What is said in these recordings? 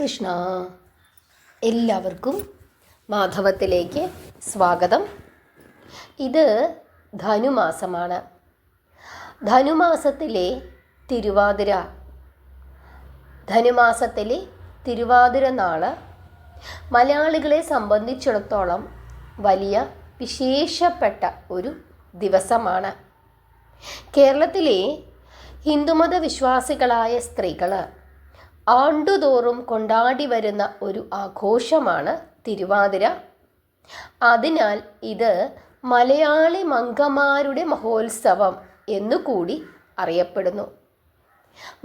കൃഷ്ണ. എല്ലാവർക്കും മാധവത്തിലേക്ക് സ്വാഗതം. ഇത് ധനുമാസമാണ്. ധനുമാസത്തിലെ തിരുവാതിര, ധനുമാസത്തിലെ തിരുവാതിര നാള് മലയാളികളെ സംബന്ധിച്ചിടത്തോളം വലിയ വിശേഷപ്പെട്ട ഒരു ദിവസമാണ്. കേരളത്തിലെ ഹിന്ദുമത വിശ്വാസികളായ സ്ത്രീകൾ ആണ്ടുതോറും കൊണ്ടാടി വരുന്ന ഒരു ആഘോഷമാണ് തിരുവാതിര. അതിനാൽ ഇത് മലയാളി മംഗമാരുടെ മഹോത്സവം എന്നുകൂടി അറിയപ്പെടുന്നു.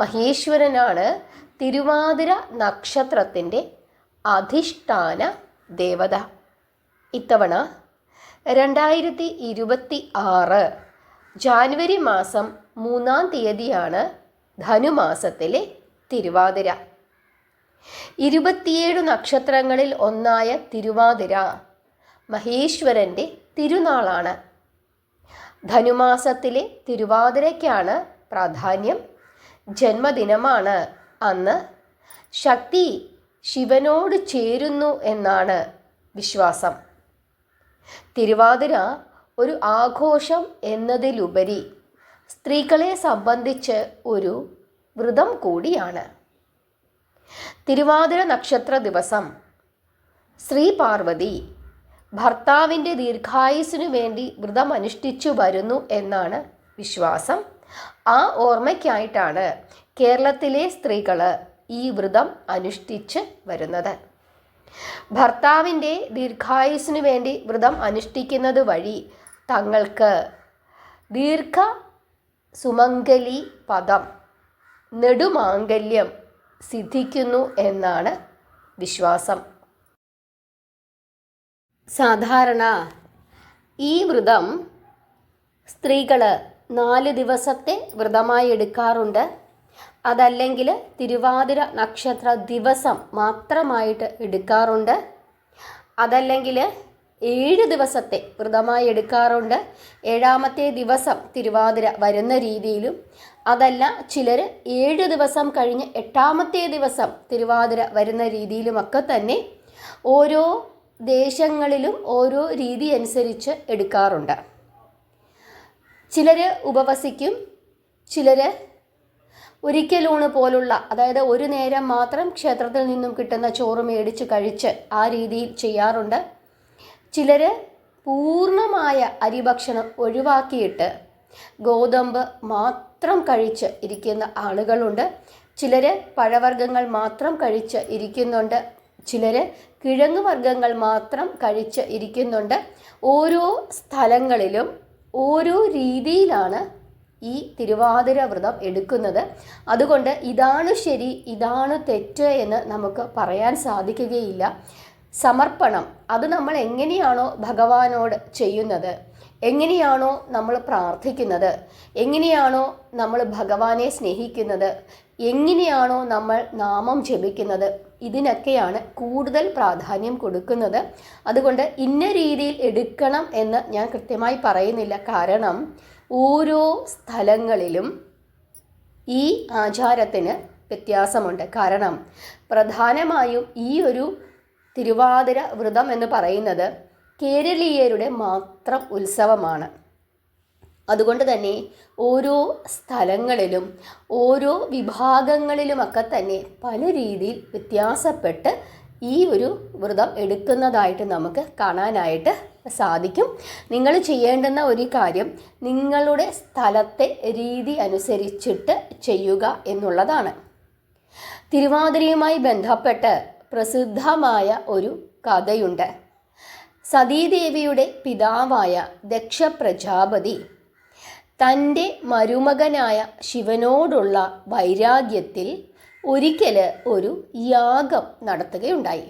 മഹേശ്വരനാണ് തിരുവാതിര നക്ഷത്രത്തിൻ്റെ അധിഷ്ഠാന ദേവത. ഇത്തവണ 2026 ജാനുവരി മാസം 3-ാം തീയതിയാണ് ധനുമാസത്തിലെ തിരുവാതിര. 27 നക്ഷത്രങ്ങളിൽ ഒന്നായ തിരുവാതിര മഹേശ്വരൻ്റെ തിരുനാളാണ്. ധനുമാസത്തിലെ തിരുവാതിരയ്ക്കാണ് പ്രാധാന്യം. ജന്മദിനമാണ് അന്ന്. ശക്തി ശിവനോട് ചേരുന്നു എന്നാണ് വിശ്വാസം. തിരുവാതിര ഒരു ആഘോഷം എന്നതിലുപരി സ്ത്രീകളെ സംബന്ധിച്ച് ഒരു വ്രതം കൂടിയാണ്. തിരുവാതിര നക്ഷത്ര ദിവസം ശ്രീ പാർവതി ഭർത്താവിൻ്റെ ദീർഘായുസ്സിനു വേണ്ടി വ്രതം അനുഷ്ഠിച്ചു വരുന്നു എന്നാണ് വിശ്വാസം. ആ ഓർമ്മയ്ക്കായിട്ടാണ് കേരളത്തിലെ സ്ത്രീകൾ ഈ വ്രതം അനുഷ്ഠിച്ച് വരുന്നത്. ഭർത്താവിൻ്റെ ദീർഘായുസ്സിനു വേണ്ടി വ്രതം അനുഷ്ഠിക്കുന്നത് വഴി തങ്ങൾക്ക് ദീർഘ സുമംഗലി പദം, നെടുമാംഗല്യം സിദ്ധിക്കുന്നു എന്നാണ് വിശ്വാസം. സാധാരണ ഈ വ്രതം സ്ത്രീകൾ 4 ദിവസത്തെ വ്രതമായി എടുക്കാറുണ്ട്. അതല്ലെങ്കിൽ തിരുവാതിര നക്ഷത്ര ദിവസം മാത്രമായിട്ട് എടുക്കാറുണ്ട്. അതല്ലെങ്കിൽ 7 ദിവസത്തെ വ്രതമായി എടുക്കാറുണ്ട്. 7ാമത്തെ ദിവസം തിരുവാതിര വരുന്ന രീതിയിലും, അതല്ല ചിലർ 7 ദിവസം കഴിഞ്ഞ് 8ാമത്തെ ദിവസം തിരുവാതിര വരുന്ന രീതിയിലുമൊക്കെ തന്നെ ഓരോ ദേശങ്ങളിലും ഓരോ രീതി അനുസരിച്ച് എടുക്കാറുണ്ട്. ചിലർ ഉപവസിക്കും, ചിലർ ഒരിക്കലൂണ് പോലുള്ള, അതായത് ഒരു നേരം മാത്രം ക്ഷേത്രത്തിൽ നിന്നും കിട്ടുന്ന ചോറ് മേടിച്ച് കഴിച്ച് ആ രീതിയിൽ ചെയ്യാറുണ്ട്. ചിലർ പൂർണ്ണമായ അരിഭക്ഷണം ഒഴിവാക്കിയിട്ട് ഗോതമ്പ് മാത്രം കഴിച്ച് ഇരിക്കുന്ന ആളുകളുണ്ട്. ചിലർ പഴവർഗ്ഗങ്ങൾ മാത്രം കഴിച്ച് ഇരിക്കുന്നുണ്ട്. ചിലർ കിഴങ്ങ് വർഗ്ഗങ്ങൾ മാത്രം കഴിച്ച് ഇരിക്കുന്നുണ്ട്. ഓരോ സ്ഥലങ്ങളിലും ഓരോ രീതിയിലാണ് ഈ തിരുവാതിര വ്രതം എടുക്കുന്നത്. അതുകൊണ്ട് ഇതാണ് ശരി, ഇതാണ് തെറ്റ് എന്ന് നമുക്ക് പറയാൻ സാധിക്കുകയില്ല. സമർപ്പണം അത് നമ്മൾ എങ്ങനെയാണോ ഭഗവാനോട് ചെയ്യുന്നത്, എങ്ങനെയാണോ നമ്മൾ പ്രാർത്ഥിക്കുന്നത്, എങ്ങനെയാണോ നമ്മൾ ഭഗവാനെ സ്നേഹിക്കുന്നത്, എങ്ങനെയാണോ നമ്മൾ നാമം ജപിക്കുന്നത്, ഇതിനൊക്കെയാണ് കൂടുതൽ പ്രാധാന്യം കൊടുക്കുന്നത്. അതുകൊണ്ട് ഇന്ന രീതിയിൽ എടുക്കണം എന്ന് ഞാൻ കൃത്യമായി പറയുന്നില്ല. കാരണം ഓരോ സ്ഥലങ്ങളിലും ഈ ആചാരത്തിന് വ്യത്യാസമുണ്ട്. കാരണം പ്രധാനമായും ഈ ഒരു തിരുവാതിര വ്രതം എന്ന് പറയുന്നത് കേരളീയരുടെ മാത്രം ഉത്സവമാണ്. അതുകൊണ്ട് തന്നെ ഓരോ സ്ഥലങ്ങളിലും ഓരോ വിഭാഗങ്ങളിലുമൊക്കെ തന്നെ പല രീതിയിൽ വ്യത്യാസപ്പെട്ട് ഈ ഒരു വ്രതം എടുക്കുന്നതായിട്ട് നമുക്ക് കാണാനായിട്ട് സാധിക്കും. നിങ്ങൾ ചെയ്യേണ്ടുന്ന ഒരു കാര്യം നിങ്ങളുടെ സ്ഥലത്തെ രീതി അനുസരിച്ചിട്ട് ചെയ്യുക എന്നുള്ളതാണ്. തിരുവാതിരയുമായി ബന്ധപ്പെട്ട് പ്രസിദ്ധമായ ഒരു കഥയുണ്ട്. സതീദേവിയുടെ പിതാവായ ദക്ഷ പ്രജാപതി തൻ്റെ മരുമകനായ ശിവനോടുള്ള വൈരാഗ്യത്തിൽ ഒരിക്കൽ ഒരു യാഗം നടത്തുകയുണ്ടായി.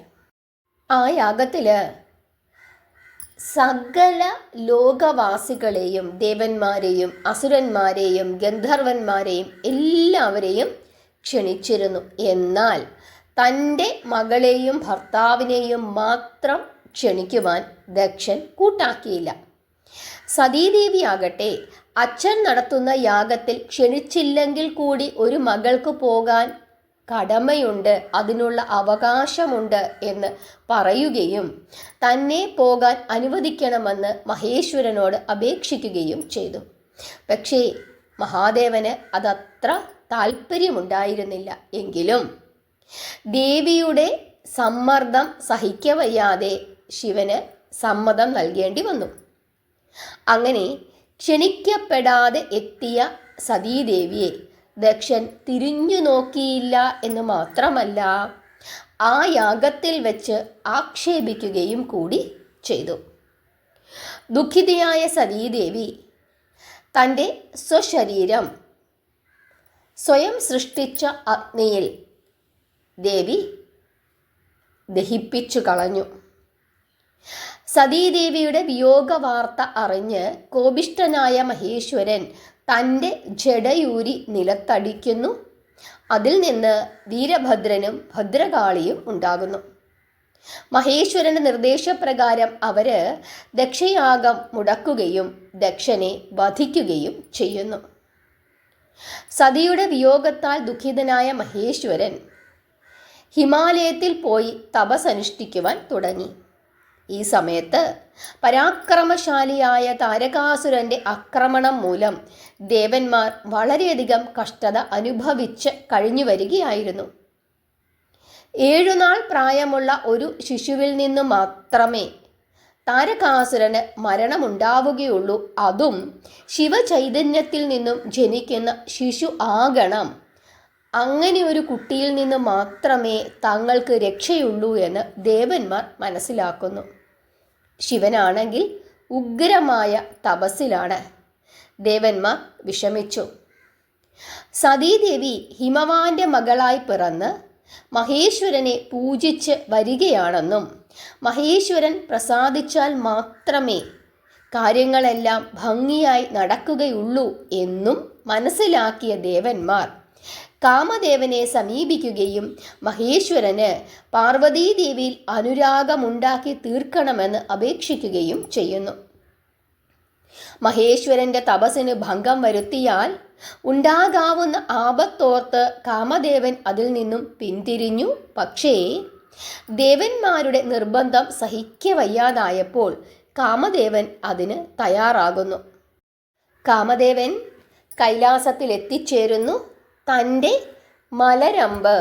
ആ യാഗത്തിൽ സകല ലോകവാസികളെയും, ദേവന്മാരെയും അസുരന്മാരെയും ഗന്ധർവന്മാരെയും എല്ലാവരെയും ക്ഷണിച്ചിരുന്നു. എന്നാൽ തൻ്റെ മകളെയും ഭർത്താവിനെയും മാത്രം ക്ഷണിക്കുവാൻ ദക്ഷൻ കൂട്ടാക്കിയില്ല. സതീദേവിയാകട്ടെ അച്ഛൻ നടത്തുന്ന യാഗത്തിൽ ക്ഷണിച്ചില്ലെങ്കിൽ കൂടി ഒരു മകൾക്ക് പോകാൻ കടമയുണ്ട്, അതിനുള്ള അവകാശമുണ്ട് എന്ന് പറയുകയും തന്നെ പോകാൻ അനുവദിക്കണമെന്ന് മഹേശ്വരനോട് അപേക്ഷിക്കുകയും ചെയ്തു. പക്ഷേ മഹാദേവന് അതത്ര താല്പര്യമുണ്ടായിരുന്നില്ല. എങ്കിലും ദേവിയുടെ സമ്മർദ്ദം സഹിക്കവയ്യാതെ ശിവന് സമ്മതം നൽകേണ്ടി വന്നു. അങ്ങനെ ക്ഷണിക്കപ്പെടാതെ എത്തിയ സതീദേവിയെ ദക്ഷൻ തിരിഞ്ഞു നോക്കിയില്ല എന്ന് മാത്രമല്ല, ആ യാഗത്തിൽ വെച്ച് ആക്ഷേപിക്കുകയും കൂടി ചെയ്തു. ദുഃഖിതയായ സതീദേവി തൻ്റെ സ്വശരീരം സ്വയം സൃഷ്ടിച്ച അഗ്നിയിൽ ദേവി ദഹിപ്പിച്ചു കളഞ്ഞു. സതീദേവിയുടെ വിയോഗ വാർത്ത അറിഞ്ഞ് കോപിഷ്ഠനായ മഹേശ്വരൻ തൻ്റെ ജടയൂരി നിലത്തടിക്കുന്നു. അതിൽ നിന്ന് വീരഭദ്രനും ഭദ്രകാളിയും ഉണ്ടാകുന്നു. മഹേശ്വരന്റെ നിർദ്ദേശപ്രകാരം അവര് ദക്ഷയാഗം മുടക്കുകയും ദക്ഷനെ വധിക്കുകയും ചെയ്യുന്നു. സതിയുടെ വിയോഗത്താൽ ദുഃഖിതനായ മഹേശ്വരൻ ഹിമാലയത്തിൽ പോയി തപസ്സനുഷ്ഠിക്കുവാൻ തുടങ്ങി. ഈ സമയത്ത് പരാക്രമശാലിയായ താരകാസുരന്റെ ആക്രമണം മൂലം ദേവന്മാർ വളരെയധികം കഷ്ടത അനുഭവിച്ച് കഴിഞ്ഞു വരികയായിരുന്നു. 7 നാൾ പ്രായമുള്ള ഒരു ശിശുവിൽ നിന്ന് മാത്രമേ താരകാസുരന് മരണമുണ്ടാവുകയുള്ളൂ. അതും ശിവചൈതന്യത്തിൽ നിന്നും ജനിക്കുന്ന ശിശു ആകണം. അങ്ങനെ ഒരു കുട്ടിയിൽ നിന്ന് മാത്രമേ തങ്ങൾക്ക് രക്ഷയുള്ളൂ എന്ന് ദേവന്മാർ മനസ്സിലാക്കുന്നു. ശിവനാണെങ്കിൽ ഉഗ്രമായ തപസ്സിലാണ്. ദേവന്മാർ വിഷമിച്ചു. സതീദേവി ഹിമവാന്റെ മകളായി പിറന്ന് മഹേശ്വരനെ പൂജിച്ച് വരികയാണെന്നും മഹേശ്വരൻ പ്രസാദിച്ചാൽ മാത്രമേ കാര്യങ്ങളെല്ലാം ഭംഗിയായി നടക്കുകയുള്ളൂ എന്നും മനസ്സിലാക്കിയ ദേവന്മാർ കാമദേവനെ സമീപിക്കുകയും മഹേശ്വരന് പാർവതീദേവിയിൽ അനുരാഗമുണ്ടാക്കി തീർക്കണമെന്ന് അപേക്ഷിക്കുകയും ചെയ്യുന്നു. മഹേശ്വരന്റെ തപസ്സിന് ഭംഗം വരുത്തിയാൽ ഉണ്ടാകാവുന്ന ആപത്തോർത്ത് കാമദേവൻ അതിൽ നിന്നും പിന്തിരിഞ്ഞു. പക്ഷേ ദേവന്മാരുടെ നിർബന്ധം സഹിക്കവയ്യാതായപ്പോൾ കാമദേവൻ അതിന് തയ്യാറാകുന്നു. കാമദേവൻ കൈലാസത്തിൽ എത്തിച്ചേരുന്നു. തൻ്റെ മലരമ്പ്,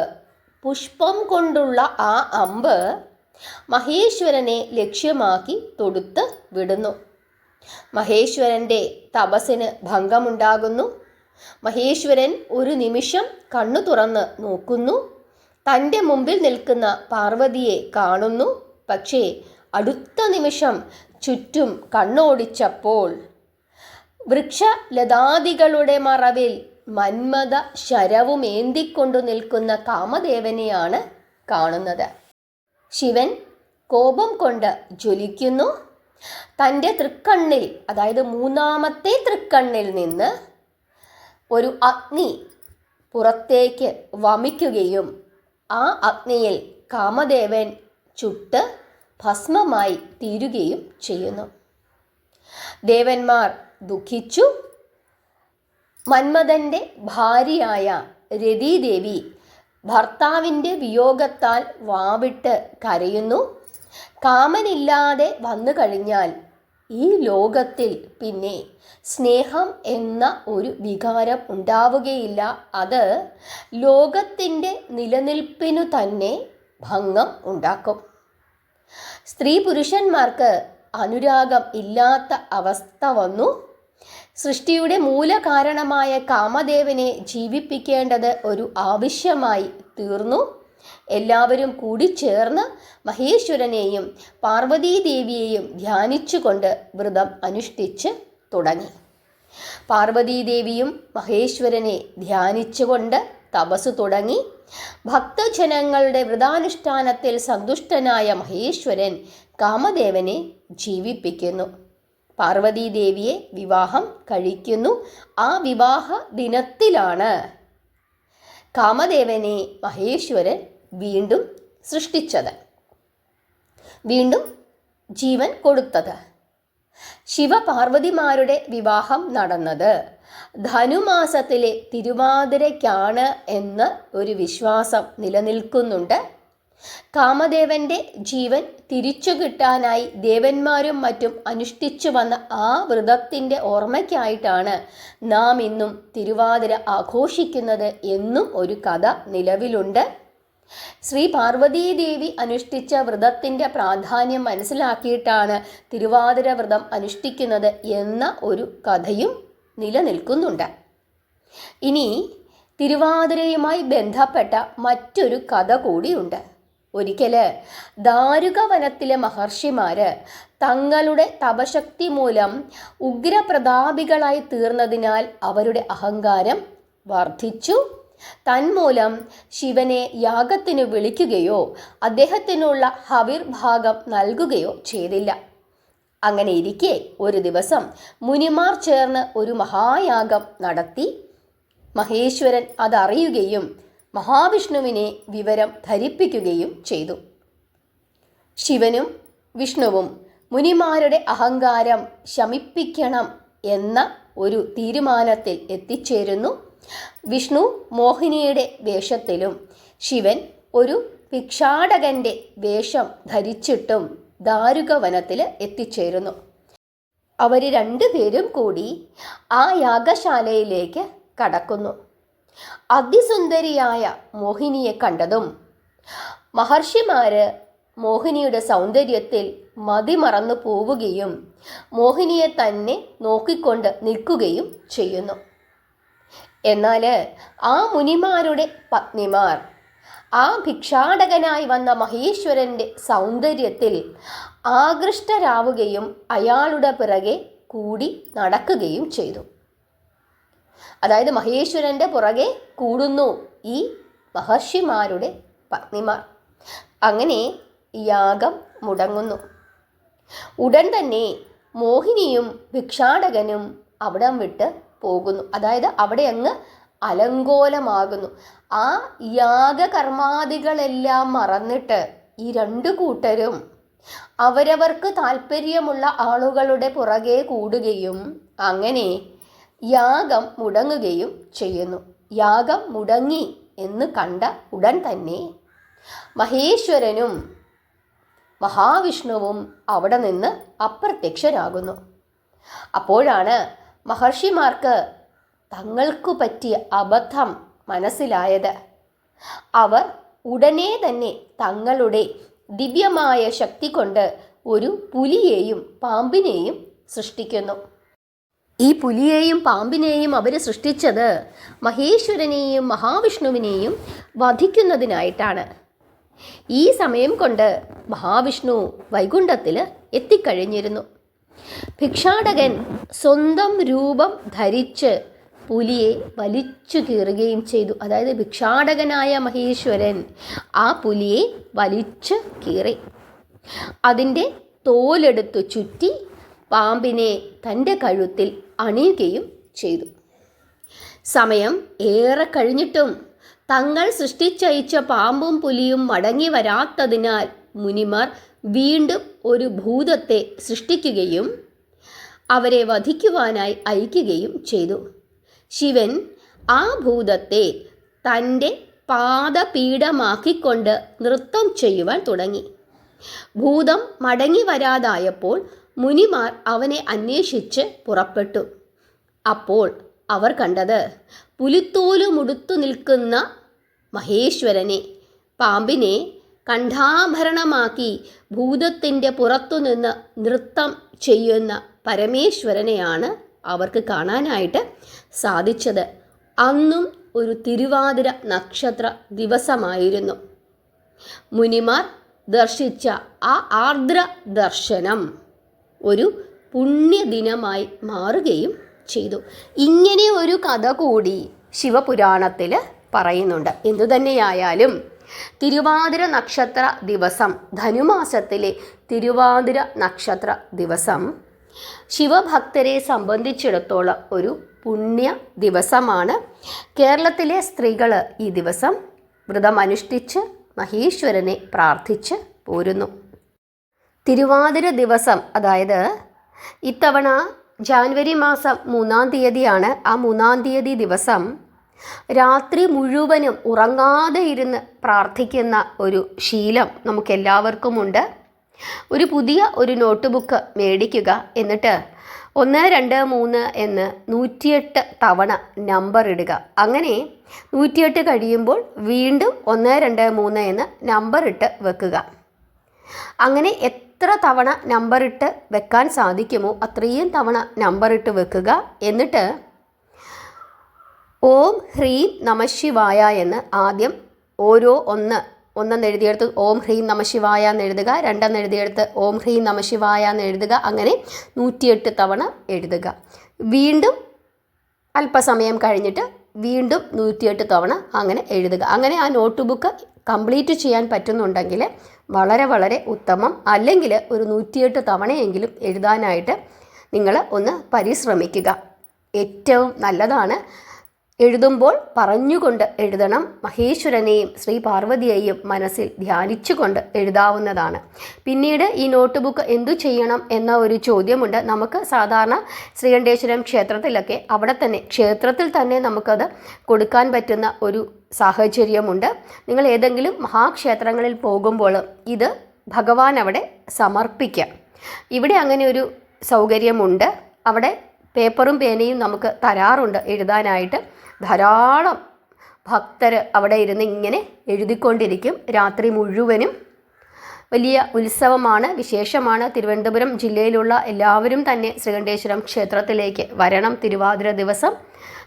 പുഷ്പം കൊണ്ടുള്ള ആ അമ്പ് മഹേശ്വരനെ ലക്ഷ്യമാക്കി തൊടുത്ത് വിടുന്നു. മഹേശ്വരൻ്റെ തപസ്സിന് ഭംഗമുണ്ടാകുന്നു. മഹേശ്വരൻ ഒരു നിമിഷം കണ്ണു തുറന്ന് നോക്കുന്നു. തൻ്റെ മുമ്പിൽ നിൽക്കുന്ന പാർവതിയെ കാണുന്നു. പക്ഷേ അടുത്ത നിമിഷം ചുറ്റും കണ്ണോടിച്ചപ്പോൾ വൃക്ഷലതാദികളുടെ മറവിൽ മന്മഥ ശരവുമേന്തിക്കൊണ്ടു നിൽക്കുന്ന കാമദേവനെയാണ് കാണുന്നത്. ശിവൻ കോപം കൊണ്ട് ജ്വലിക്കുന്നു. തൻ്റെ തൃക്കണ്ണിൽ, അതായത് 3ാമത്തെ തൃക്കണ്ണിൽ നിന്ന് ഒരു അഗ്നി പുറത്തേക്ക് വമിക്കുകയും ആ അഗ്നിയിൽ കാമദേവൻ ചുട്ട് ഭസ്മമായി തീരുകയും ചെയ്യുന്നു. ദേവന്മാർ ദുഃഖിച്ചു. മന്മഥൻ്റെ ഭാര്യയായ രതീദേവി ഭർത്താവിൻ്റെ വിയോഗത്താൽ വാവിട്ട് കരയുന്നു. കാമനില്ലാതെ വന്നു കഴിഞ്ഞാൽ ഈ ലോകത്തിൽ പിന്നെ സ്നേഹം എന്ന ഒരു വികാരം ഉണ്ടാവുകയില്ല. അത് ലോകത്തിൻ്റെ നിലനിൽപ്പിനു തന്നെ ഭംഗം ഉണ്ടാക്കും. സ്ത്രീ പുരുഷന്മാർക്ക് അനുരാഗം ഇല്ലാത്ത അവസ്ഥ വന്നു. സൃഷ്ടിയുടെ മൂലകാരണമായ കാമദേവനെ ജീവിപ്പിക്കേണ്ടത് ഒരു ആവശ്യമായി തീർന്നു. എല്ലാവരും കൂടിച്ചേർന്ന് മഹേശ്വരനെയും പാർവതീദേവിയെയും ധ്യാനിച്ചുകൊണ്ട് വ്രതം അനുഷ്ഠിച്ച് തുടങ്ങി. പാർവതീദേവിയും മഹേശ്വരനെ ധ്യാനിച്ചുകൊണ്ട് തപസ് തുടങ്ങി. ഭക്തജനങ്ങളുടെ വ്രതാനുഷ്ഠാനത്തിൽ സന്തുഷ്ടനായ മഹേശ്വരൻ കാമദേവനെ ജീവിപ്പിക്കുന്നു. പാർവതീദേവിയെ വിവാഹം കഴിക്കുന്നു. ആ വിവാഹ ദിനത്തിലാണ് കാമദേവനെ മഹേശ്വരൻ വീണ്ടും സൃഷ്ടിച്ചത്, വീണ്ടും ജീവൻ കൊടുത്തത്. ശിവപാർവതിമാരുടെ വിവാഹം നടന്നത് ധനുമാസത്തിലെ തിരുവാതിരയ്ക്കാണ് എന്ന് ഒരു വിശ്വാസം നിലനിൽക്കുന്നുണ്ട്. കാമദേവന്റെ ജീവൻ തിരിച്ചു കിട്ടാനായി ദേവന്മാരും മറ്റും അനുഷ്ഠിച്ചു വന്ന ആ വ്രതത്തിൻ്റെ ഓർമ്മയ്ക്കായിട്ടാണ് നാം ഇന്നും തിരുവാതിര ആഘോഷിക്കുന്നത് എന്നും ഒരു കഥ നിലവിലുണ്ട്. ശ്രീ പാർവതീദേവി അനുഷ്ഠിച്ച വ്രതത്തിൻ്റെ പ്രാധാന്യം മനസ്സിലാക്കിയിട്ടാണ് തിരുവാതിര വ്രതം അനുഷ്ഠിക്കുന്നത് എന്ന ഒരു കഥയും നിലനിൽക്കുന്നുണ്ട്. ഇനി തിരുവാതിരയുമായി ബന്ധപ്പെട്ട മറ്റൊരു കഥ കൂടിയുണ്ട്. ഒരിക്കൽ ദാരുകവനത്തിലെ മഹർഷിമാര് തങ്ങളുടെ തപശക്തി മൂലം ഉഗ്രപ്രതാപികളായി തീർന്നതിനാൽ അവരുടെ അഹങ്കാരം വർദ്ധിച്ചു. തന്മൂലം ശിവനെ യാഗത്തിനു വിളിക്കുകയോ അദ്ദേഹത്തിനുള്ള ഹവിർഭാഗം നൽകുകയോ ചെയ്തില്ല. അങ്ങനെ ഇരിക്കെ ഒരു ദിവസം മുനിമാർ ചേർന്ന് ഒരു മഹായാഗം നടത്തി. മഹേശ്വരൻ അതറിയുകയും മഹാവിഷ്ണുവിനെ വിവരം ധരിപ്പിക്കുകയും ചെയ്തു. ശിവനും വിഷ്ണുവും മുനിമാരുടെ അഹങ്കാരം ശമിപ്പിക്കണം എന്ന ഒരു തീരുമാനത്തിൽ എത്തിച്ചേരുന്നു. വിഷ്ണു മോഹിനിയുടെ വേഷത്തിലും ശിവൻ ഒരു ഭിക്ഷാടകന്റെ വേഷം ധരിച്ചിട്ടും ദാരുകവനത്തിൽ എത്തിച്ചേരുന്നു. അവർ രണ്ടുപേരും കൂടി ആ യാഗശാലയിലേക്ക് കടക്കുന്നു. അതിസുന്ദരിയായ മോഹിനിയെ കണ്ടതും മഹർഷിമാര് മോഹിനിയുടെ സൗന്ദര്യത്തിൽ മതിമറന്നു പോവുകയും മോഹിനിയെ തന്നെ നോക്കിക്കൊണ്ട് നിൽക്കുകയും ചെയ്യുന്നു. എന്നാൽ ആ മുനിമാരുടെ പത്നിമാർ ആ ഭിക്ഷാടകനായി വന്ന മഹേശ്വരൻ്റെ സൗന്ദര്യത്തിൽ ആകൃഷ്ടരാവുകയും അയാളുടെ പിറകെ കൂടി നടക്കുകയും ചെയ്തു. അതായത് മഹേശ്വരൻ്റെ പുറകെ കൂടുന്നു ഈ മഹർഷിമാരുടെ പത്നിമാർ. അങ്ങനെ യാഗം മുടങ്ങുന്നു. ഉടൻ തന്നെ മോഹിനിയും ഭിക്ഷാടകനും അവിടം വിട്ട് പോകുന്നു. അതായത് അവിടെ അങ്ങ് അലങ്കോലമാകുന്നു. ആ യാഗകർമാദികളെല്ലാം മറന്നിട്ട് ഈ രണ്ടു കൂട്ടരും അവരവർക്ക് താല്പര്യമുള്ള ആളുകളുടെ പുറകെ കൂടുകയും അങ്ങനെ യാഗം മുടങ്ങുകയും ചെയ്യുന്നു. യാഗം മുടങ്ങി എന്ന് കണ്ട ഉടൻ തന്നെ മഹേശ്വരനും മഹാവിഷ്ണുവും അവിടെ നിന്ന് അപ്രത്യക്ഷരാകുന്നു. അപ്പോഴാണ് മഹർഷിമാർക്ക് തങ്ങൾക്കു പറ്റിയ അബദ്ധം മനസ്സിലായത്. അവർ ഉടനെ തന്നെ തങ്ങളുടെ ദിവ്യമായ ശക്തി കൊണ്ട് ഒരു പുലിയെയും പാമ്പിനെയും സൃഷ്ടിക്കുന്നു. ഈ പുലിയെയും പാമ്പിനെയും അവർ സൃഷ്ടിച്ചത് മഹേശ്വരനെയും മഹാവിഷ്ണുവിനെയും വധിക്കുന്നതിനായിട്ടാണ്. ഈ സമയം കൊണ്ട് മഹാവിഷ്ണു വൈകുണ്ഠത്തിൽ എത്തിക്കഴിഞ്ഞിരുന്നു. ഭിക്ഷാടകൻ സ്വന്തം രൂപം ധരിച്ച് പുലിയെ വലിച്ചു കീറുകയും ചെയ്തു. അതായത് ഭിക്ഷാടകനായ മഹേശ്വരൻ ആ പുലിയെ വലിച്ചു കീറി. അതിൻ്റെ തോലെടുത്തു ചുറ്റി പാമ്പിനെ തൻ്റെ കഴുത്തിൽ അണിയുകയും ചെയ്തു. സമയം ഏറെ കഴിഞ്ഞിട്ടും തങ്ങൾ സൃഷ്ടിച്ചയച്ച പാമ്പും പുലിയും മടങ്ങി വരാത്തതിനാൽ മുനിമാർ വീണ്ടും ഒരു ഭൂതത്തെ സൃഷ്ടിക്കുകയും അവരെ വധിക്കുവാനായി അയക്കുകയും ചെയ്തു. ശിവൻ ആ ഭൂതത്തെ തൻ്റെ പാദപീഠമാക്കിക്കൊണ്ട് നൃത്തം ചെയ്യുവാൻ തുടങ്ങി. ഭൂതം മടങ്ങി വരാതായപ്പോൾ മുനിമാർ അവനെ അന്വേഷിച്ച് പുറപ്പെട്ടു. അപ്പോൾ അവർ കണ്ടത് പുലിത്തോലുമുടുത്തു നിൽക്കുന്ന മഹേശ്വരനെ, പാമ്പിനെ കണ്ഠാഭരണമാക്കി ഭൂതത്തിൻ്റെ പുറത്തുനിന്ന് നൃത്തം ചെയ്യുന്ന പരമേശ്വരനെയാണ് അവർക്ക് കാണാനായിട്ട് സാധിച്ചത്. അന്നും ഒരു തിരുവാതിര നക്ഷത്ര ദിവസമായിരുന്നു. മുനിമാർ ദർശിച്ച ആ ആർദ്ര ദർശനം ഒരു പുണ്യദിനമായി മാറുകയും ചെയ്തു. ഇങ്ങനെ ഒരു കഥ കൂടി ശിവപുരാണത്തിൽ പറയുന്നുണ്ട്. എന്തുതന്നെയായാലും തിരുവാതിര നക്ഷത്ര ദിവസം, ധനുമാസത്തിലെ തിരുവാതിര നക്ഷത്ര ദിവസം ശിവഭക്തരെ സംബന്ധിച്ചിടത്തോളം ഒരു പുണ്യ ദിവസമാണ്. കേരളത്തിലെ സ്ത്രീകൾ ഈ ദിവസം വ്രതമനുഷ്ഠിച്ച് മഹേശ്വരനെ പ്രാർത്ഥിച്ച് പോരുന്നു. തിരുവാതിര ദിവസം, അതായത് ഇത്തവണ ജാനുവരി മാസം 3-ാം തീയതിയാണ്. ആ 3-ാം തീയതി ദിവസം രാത്രി മുഴുവനും ഉറങ്ങാതെ ഇരുന്ന് പ്രാർത്ഥിക്കുന്ന ഒരു ശീലം നമുക്കെല്ലാവർക്കുമുണ്ട്. ഒരു പുതിയ നോട്ട് ബുക്ക് മേടിക്കുക. എന്നിട്ട് 1, 2, 3 എന്ന് 108 തവണ നമ്പർ ഇടുക. അങ്ങനെ 108 കഴിയുമ്പോൾ വീണ്ടും 1, 2, 3 എന്ന് നമ്പർ ഇട്ട് വെക്കുക. അങ്ങനെ എത്ര തവണ നമ്പർ ഇട്ട് വെക്കാൻ സാധിക്കുമോ അത്രയും തവണ നമ്പർ ഇട്ട് വെക്കുക. എന്നിട്ട് ഓം ഹ്രീം നമഃശിവായ എന്ന് ആദ്യം ഓരോ ഒന്നെന്ന് എഴുതിയെടുത്ത് ഓം ഹ്രീം നമഃശിവായ എന്ന് എഴുതുക. 2 എഴുതിയെടുത്ത് ഓം ഹ്രീം നമഃശിവായ എന്ന് എഴുതുക. അങ്ങനെ 108 തവണ എഴുതുക. വീണ്ടും അല്പസമയം കഴിഞ്ഞിട്ട് വീണ്ടും 108 തവണ അങ്ങനെ എഴുതുക. അങ്ങനെ ആ നോട്ട് ബുക്ക് കംപ്ലീറ്റ് ചെയ്യാൻ പറ്റുന്നുണ്ടെങ്കിൽ വളരെ വളരെ ഉത്തമം. അല്ലെങ്കിൽ ഒരു 108 തവണയെങ്കിലും എഴുതാനായിട്ട് നിങ്ങൾ ഒന്ന് പരിശ്രമിക്കുക. ഏറ്റവും നല്ലതാണ്. എഴുതുമ്പോൾ പറഞ്ഞുകൊണ്ട് എഴുതണം. മഹേശ്വരനെയും ശ്രീ പാർവതിയെയും മനസ്സിൽ ധ്യാനിച്ചുകൊണ്ട് എഴുതാവുന്നതാണ്. പിന്നീട് ഈ നോട്ട് ബുക്ക് എന്തു ചെയ്യണം എന്ന ഒരു ചോദ്യമുണ്ട്. നമുക്ക് സാധാരണ ശ്രീകണ്ഠേശ്വരം ക്ഷേത്രത്തിലൊക്കെ അവിടെ തന്നെ ക്ഷേത്രത്തിൽ തന്നെ നമുക്കത് കൊടുക്കാൻ പറ്റുന്ന ഒരു സാഹചര്യമുണ്ട്. നിങ്ങൾ ഏതെങ്കിലും മഹാക്ഷേത്രങ്ങളിൽ പോകുമ്പോൾ ഇത് ഭഗവാൻ അവിടെ സമർപ്പിക്കാം. ഇവിടെ അങ്ങനെ ഒരു സൗകര്യമുണ്ട്. അവിടെ പേപ്പറും പേനയും നമുക്ക് തരാറുണ്ട് എഴുതാനായിട്ട്. ധാരാളം ഭക്തർ അവിടെ ഇരുന്ന് ഇങ്ങനെ എഴുതിക്കൊണ്ടിരിക്കും രാത്രി മുഴുവനും. വലിയ ഉത്സവമാണ്, വിശേഷമാണ്. തിരുവനന്തപുരം ജില്ലയിലുള്ള എല്ലാവരും തന്നെ ശ്രീകണ്ഠേശ്വരം ക്ഷേത്രത്തിലേക്ക് വരണം തിരുവാതിര ദിവസം.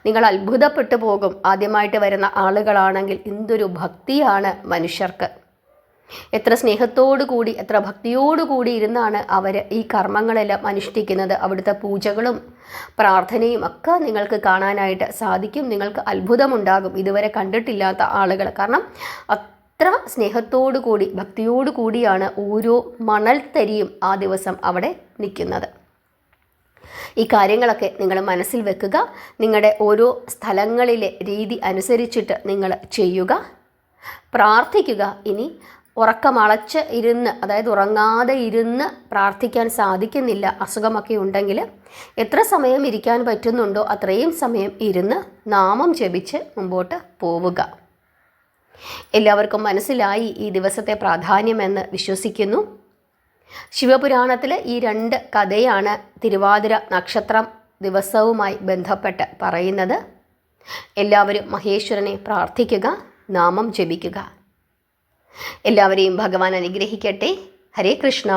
നിങ്ങൾ അത്ഭുതപ്പെട്ടു പോകും. ആദ്യമായിട്ട് വരുന്ന ആളുകളാണെങ്കിൽ എന്തൊരു ഭക്തിയാണ് മനുഷ്യർക്ക്. എത്ര സ്നേഹത്തോടു കൂടി എത്ര ഭക്തിയോടുകൂടി ഇരുന്നാണ് അവർ ഈ കർമ്മങ്ങളെല്ലാം അനുഷ്ഠിക്കുന്നത്. അവിടുത്തെ പൂജകളും പ്രാർത്ഥനയും ഒക്കെ നിങ്ങൾക്ക് കാണാനായിട്ട് സാധിക്കും. നിങ്ങൾക്ക് അത്ഭുതമുണ്ടാകും ഇതുവരെ കണ്ടിട്ടില്ലാത്ത ആളുകൾ. കാരണം അത്ര സ്നേഹത്തോടു കൂടി ഭക്തിയോടു കൂടിയാണ് ഓരോ മണൽത്തരിയും ആ ദിവസം അവിടെ നിൽക്കുന്നത്. ഈ കാര്യങ്ങളൊക്കെ നിങ്ങൾ മനസ്സിൽ വെക്കുക. നിങ്ങളുടെ ഓരോ സ്ഥലങ്ങളിലെ രീതി അനുസരിച്ചിട്ട് നിങ്ങൾ ചെയ്യുക, പ്രാർത്ഥിക്കുക. ഇനി ഉറക്കമളച്ച് ഇരുന്ന്, അതായത് ഉറങ്ങാതെ ഇരുന്ന് പ്രാർത്ഥിക്കാൻ സാധിക്കുന്നില്ല, അസുഖമൊക്കെ ഉണ്ടെങ്കിൽ എത്ര സമയം ഇരിക്കാൻ പറ്റുന്നുണ്ടോ അത്രയും സമയം ഇരുന്ന് നാമം ജപിച്ച് മുമ്പോട്ട് പോവുക. എല്ലാവർക്കും മനസ്സിലായി ഈ ദിവസത്തെ പ്രാധാന്യമെന്ന് വിശ്വസിക്കുന്നു. ശിവപുരാണത്തിൽ ഈ 2 കഥയാണ് തിരുവാതിര നക്ഷത്രം ദിവസവുമായി ബന്ധപ്പെട്ട് പറയുന്നത്. എല്ലാവരും മഹേശ്വരനെ പ്രാർത്ഥിക്കുക, നാമം ജപിക്കുക. എല്ലാവരെയും ഭഗവാൻ അനുഗ്രഹിക്കട്ടെ. ഹരേ കൃഷ്ണ.